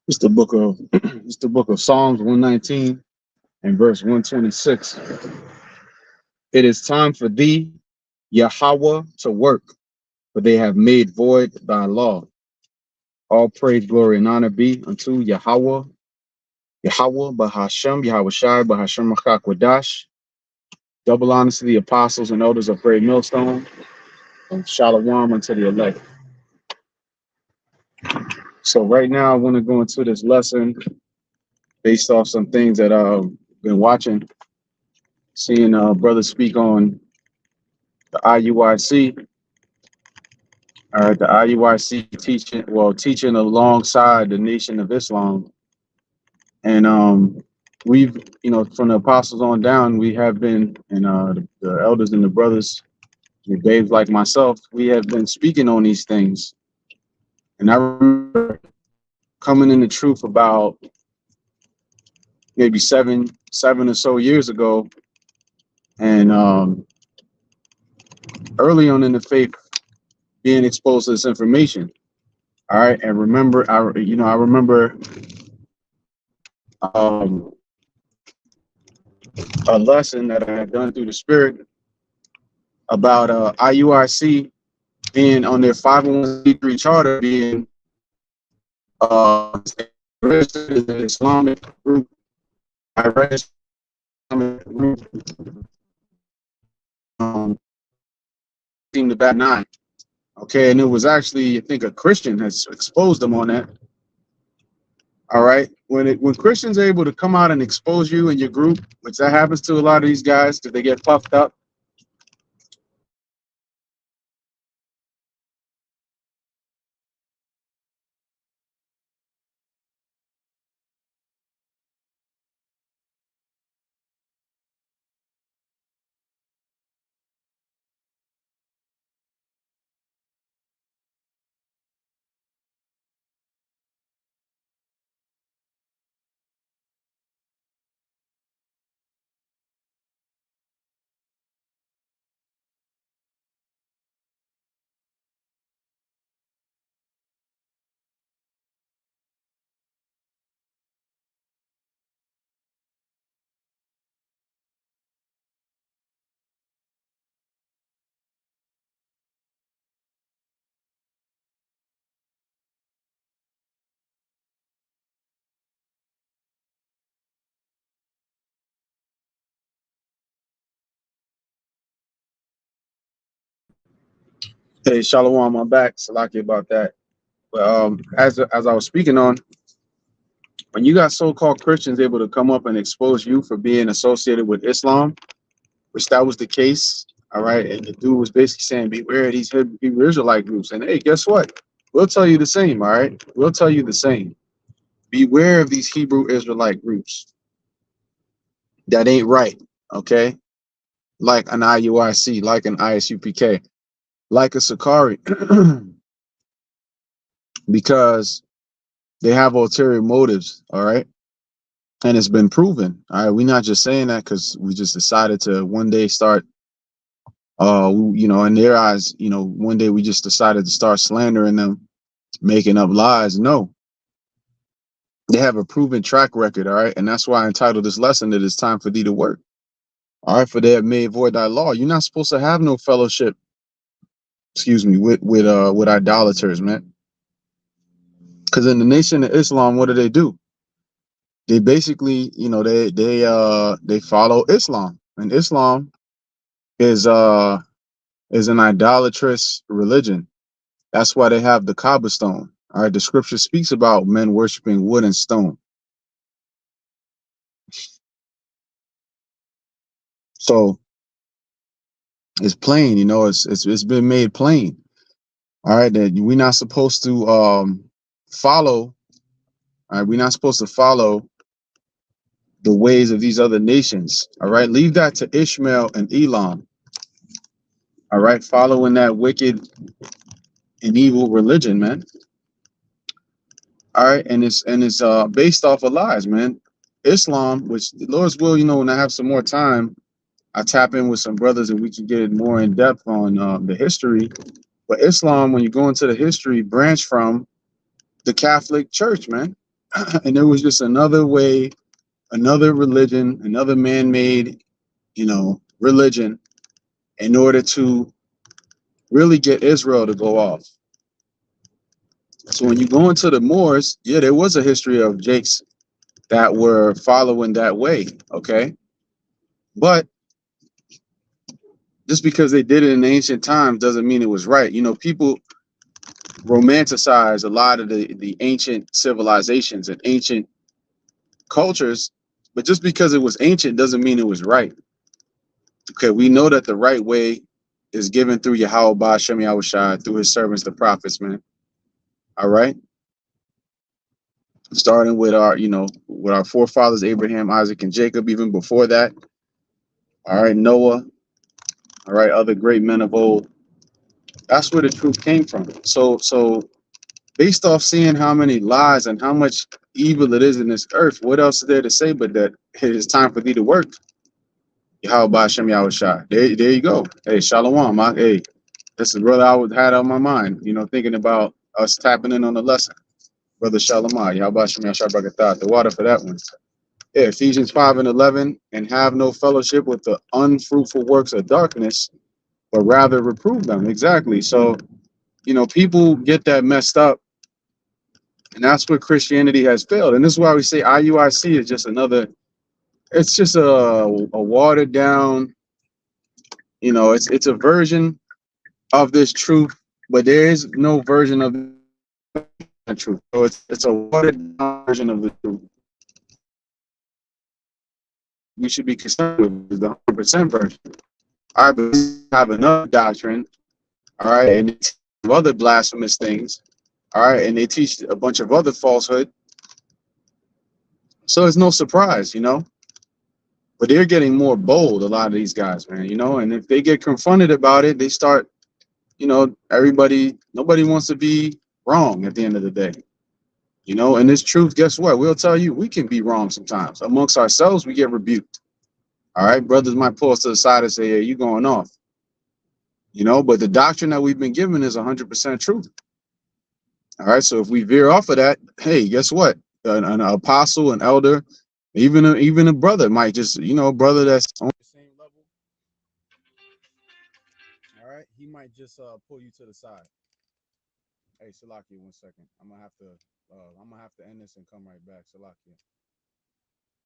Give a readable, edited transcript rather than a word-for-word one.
It's the book of it's the book of Psalms 119 and verse 126. It is time for thee, Yahawah, to work, for they have made void thy law. All praise, glory, and honor be unto Yahawah, Yahawah, Bahashem, Yahweh Shai, Bahashem Machakwadash. Double honors to the apostles and elders of Great Millstone, and Shalom unto the elect. So right now I want to go into this lesson based off some things that I've been watching, seeing brothers speak on the IUIC. All right, the IUIC teaching alongside the Nation of Islam, and we've, from the apostles on down, we have been, and the elders and the brothers, the babes like myself, we have been speaking on these things. And I remember coming in the truth about maybe seven or so years ago, and early on in the faith, being exposed to this information. All right, and remember, I remember um, a lesson that I had done through the Spirit about IUIC being on their 501c3 charter, being registered as an Islamic group. I registered Islamic group, team the Bat Nine. Okay, and it was actually, I think, a Christian has exposed them on that. All right, when Christians are able to come out and expose you and your group, which that happens to a lot of these guys because they get puffed up. Hey, Shalom, I'm back. Salaki about that. But as I was speaking on, when you got so-called Christians able to come up and expose you for being associated with Islam, which that was the case, all right, and the dude was basically saying, beware of these Hebrew Israelite groups. And hey, guess what? We'll tell you the same, all right? We'll tell you the same. Beware of these Hebrew Israelite groups. That ain't right, okay? Like an IUIC, like an ISUPK, like a Sakari, because they have ulterior motives, all right? And it's been proven, all right? We're not just saying that because we just decided to one day start, in their eyes, one day we just decided to start slandering them, making up lies. No, they have a proven track record, all right? And that's why I entitled this lesson that it's time for thee to work, all right? For they have made void thy law. You're not supposed to have no fellowship, with idolaters, man. Because in the Nation of Islam, what do? They basically, they follow Islam, and Islam is an idolatrous religion. That's why they have the Kaaba stone. All right, the scripture speaks about men worshiping wood and stone. So it's plain, it's been made plain. All right, that we're not supposed to follow. All right, we're not supposed to follow the ways of these other nations. All right, leave that to Ishmael and Elam. All right, following that wicked and evil religion, man. All right, and it's based off of lies, man. Islam, which the Lord's will, when I have some more time, I tap in with some brothers and we can get more in depth on the history. But Islam, when you go into the history, branched from the Catholic Church, man. And it was just another way, another religion, another man-made, religion in order to really get Israel to go off. So when you go into the Moors, yeah, there was a history of Jakes that were following that way, okay? But just because they did it in ancient times doesn't mean it was right. People romanticize a lot of the ancient civilizations and ancient cultures, but just because it was ancient doesn't mean it was right. Okay, we know that the right way is given through Yahawah Shem Yahushua, through his servants, the prophets, man. All right. Starting with with our forefathers, Abraham, Isaac, and Jacob, even before that. All right, Noah, all right, other great men of old. That's where the truth came from. So based off seeing how many lies and how much evil it is in this earth, what else is there to say but that it is time for thee to work? Yahweh Hashem Yahushua. There you go. Hey, Shalom. Hey, this is brother had on my mind, thinking about us tapping in on the lesson. Brother Shalom. Yahweh Hashem Yahushua Brakatah. The water for that one. Yeah, Ephesians 5 and 11. And have no fellowship with the unfruitful works of darkness, but rather reprove them. Exactly. So, people get that messed up. And that's where Christianity has failed. And this is why we say IUIC is just it's just a watered down, it's a version of this truth, but there is no version of the truth. So it's a watered down version of the truth. We should be concerned with the 100% version. All right, but we have another doctrine, all right, and they teach other blasphemous things, all right, and they teach a bunch of other falsehood. So it's no surprise. But they're getting more bold, a lot of these guys, man, and if they get confronted about it, they start, nobody wants to be wrong at the end of the day. And this truth, guess what? We'll tell you we can be wrong sometimes. Amongst ourselves, we get rebuked. All right. Brothers might pull us to the side and say, hey, you going off. But the doctrine that we've been given is 100% truth. All right. So if we veer off of that, hey, guess what? An apostle, an elder, even a brother might just, a brother that's on the same level. All right. He might just pull you to the side. Hey, Salakia, 1 second. I'm gonna have to end this and come right back. Salakia.